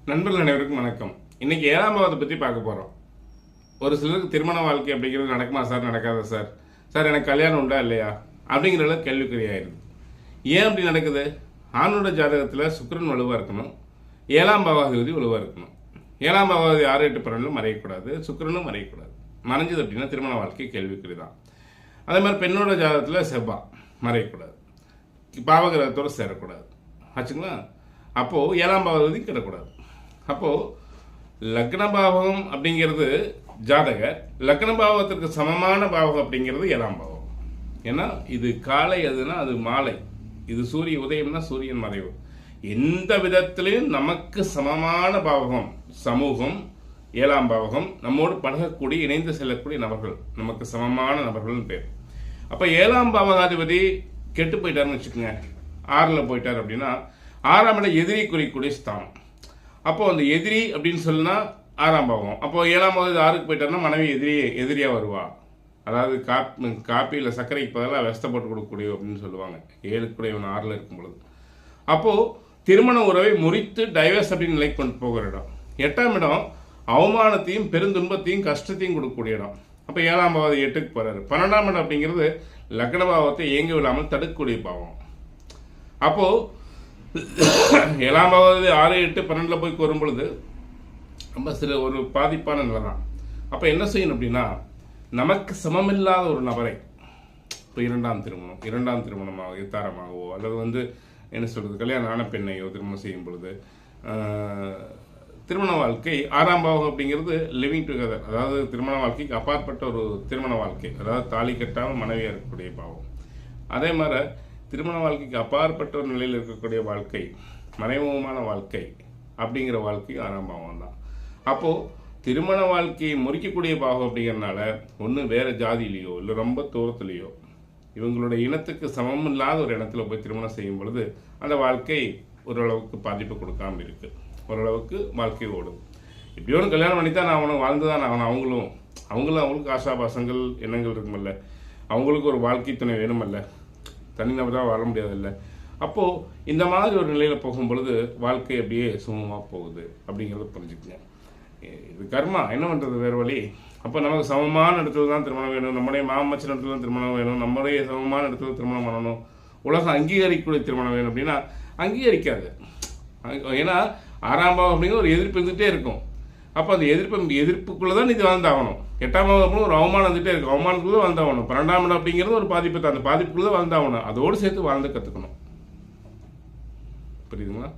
நண்பர்கள் அனைவருக்கும் வணக்கம். இன்னைக்கு 7ஆம் பாவத்தை பற்றி பார்க்க போகிறோம். ஒரு சிலருக்கு திருமண வாழ்க்கை அப்படிங்கிறது நடக்குமா சார், நடக்காதா சார், சார் எனக்கு கல்யாணம் உண்டா இல்லையா அப்படிங்கிறத கேள்விக்குறியாயிருது. ஏன் அப்படி நடக்குது? ஆணோட ஜாதகத்தில் சுக்கிரன் வலுவாக இருக்கணும், 7ஆம் பாவாதிபதி வலுவாக இருக்கணும். 7ஆம் பாவாதி 6, 8, 12 மறையக்கூடாது, சுக்கிரனும் மறையக்கூடாது. மறைஞ்சது அப்படின்னா திருமண வாழ்க்கை கேள்விக்குறி தான். அதே மாதிரி பெண்ணோட ஜாதகத்தில் செவ்வாய் மறையக்கூடாது, பாவகிரகத்தோடு சேரக்கூடாது ஆச்சுங்களா. அப்போது 7ஆம் பாவாதிபதி கிடக்கூடாது. அப்போது லக்ன பாவகம் அப்படிங்கிறது ஜாதகர், லக்ன பாவகத்திற்கு சமமான பாவகம் அப்படிங்கிறது 7ஆம் பாவகம். ஏன்னா இது காலை, அதுனா அது மாலை, இது சூரிய உதயம்னா சூரியன் மறைவு. எந்த விதத்திலையும் நமக்கு சமமான பாவகம் சமூகம் 7ஆம் பாவகம். நம்மோடு பழகக்கூடிய இணைந்து செல்லக்கூடிய நபர்கள் நமக்கு சமமான நபர்கள்னு பேர். அப்போ 7ஆம் பாவகாதிபதி கெட்டு போயிட்டாருன்னு வச்சுக்கோங்க, 6ல் போயிட்டார் அப்படின்னா 6ஆம் இடம் எதிரி குறிக்கூடிய ஸ்தானம். அப்போ அந்த எதிரி அப்படின்னு சொன்னா 6ஆம் பாவம். அப்போ 7ஆம் பாவம் 6க்கு போயிட்டாருன்னா மனைவி எதிரியா வருவா. அதாவது காப்பியில் சர்க்கரைக்கு பதிலாக வெஸ்த போட்டு கொடுக்கக்கூடிய அப்படின்னு சொல்லுவாங்க. 7க்குடையவன் 6ல் இருக்கும் பொழுது. அப்போ திருமண உறவை முறித்து டைவர்ஸ் அப்படின்னு நிலைக்கு கொண்டு போகிற இடம். 8ஆம் இடம் அவமானத்தையும் பெருந்துன்பத்தையும் கஷ்டத்தையும் கொடுக்கக்கூடிய இடம். அப்போ 7ஆம் பாவம் 8க்கு போறாரு. 12ஆம் இடம் அப்படிங்கிறது லக்ன பாவத்தை இயங்க விடாமல் தடுக்கக்கூடிய பாவம். அப்போ 7ஆம் பாவம் 6, 8, 12 போய் வரும் பொழுது ரொம்ப ஒரு பாதிப்பான நிலை தான். அப்போ என்ன செய்யணும் அப்படின்னா, நமக்கு சமமில்லாத ஒரு நபரை, இப்போ 2ஆம் திருமணமாக வித்தாரமாகவோ அல்லது என்ன சொல்றது கல்யாணம் ஆன பெண்ணையோ திருமணம் செய்யும் பொழுது திருமண வாழ்க்கை 6ஆம் பாவம் அப்படிங்கிறது லிவிங் டுகெதர், அதாவது திருமண வாழ்க்கைக்கு அப்பாற்பட்ட ஒரு திருமண வாழ்க்கை, அதாவது தாலி கட்டாமல் மனைவியாக இருக்கக்கூடிய பாவம். அதே மாதிரி திருமண வாழ்க்கைக்கு அப்பாற்பட்ட ஒரு நிலையில் இருக்கக்கூடிய வாழ்க்கை, மறைமுகமான வாழ்க்கை அப்படிங்கிற வாழ்க்கை 6ஆம் பாவம் தான். அப்போது திருமண வாழ்க்கையை முறிக்கக்கூடிய பாவம் அப்படிங்கிறதுனால ஒன்று வேறு ஜாதியிலையோ இல்லை ரொம்ப தூரத்துலேயோ இவங்களுடைய இனத்துக்கு சமம் இல்லாத ஒரு இடத்துல போய் திருமணம் செய்யும் பொழுது அந்த வாழ்க்கை ஓரளவுக்கு பாதிப்பு கொடுக்காமல் இருக்குது. ஓரளவுக்கு வாழ்க்கை ஓடும். இப்படி ஒன்று கல்யாணம் பண்ணி தான் அவனும் வாழ்ந்து தான் ஆகணும். அவங்களுக்கு ஆசாபாசங்கள் எண்ணங்கள் இருக்குமல்ல, அவங்களுக்கு ஒரு வாழ்க்கை துணை வேணுமல்ல, தனிநபராக வாழ முடியாதில்ல. அப்போது இந்த மாதிரி ஒரு நிலையில் போகும் பொழுது வாழ்க்கை அப்படியே சுமமாக போகுது அப்படிங்கிறத புரிஞ்சுக்குங்க. இது கர்மா, என்ன பண்ணுறது, வேறு வழி. அப்போ நமக்கு சமமான இடத்துல தான் திருமணம் வேணும், நம்முடைய மாமச்சன் இடத்துல தான் திருமணம் வேணும், நம்முடைய சமமான இடத்துல திருமணம் பண்ணணும், உலகம் அங்கீகரிக்கக்கூடிய திருமணம் வேணும் அப்படின்னா அங்கீகரிக்காது. ஏன்னா 6ஆம் பாவம் அப்படிங்கிற ஒரு எதிர்ப்பு இருந்துகிட்டே இருக்கும். அப்போ அந்த எதிர்ப்புக்குள்ளே தான் இது வாழ்ந்தாகணும். 8ஆம் பாவம் ஒரு அவமானம் வந்துகிட்டே இருக்கும், அவமானத்துக்குள்ளே வாழ்ந்தாகணும். 12ஆம் இடம் அப்படிங்கிறது ஒரு பாதிப்பு தான், அந்த பாதிப்புக்குள்ளே வாழ்ந்தாகணும். அதோடு சேர்த்து வாழ்ந்து கற்றுக்கணும். புரியுதுங்களா?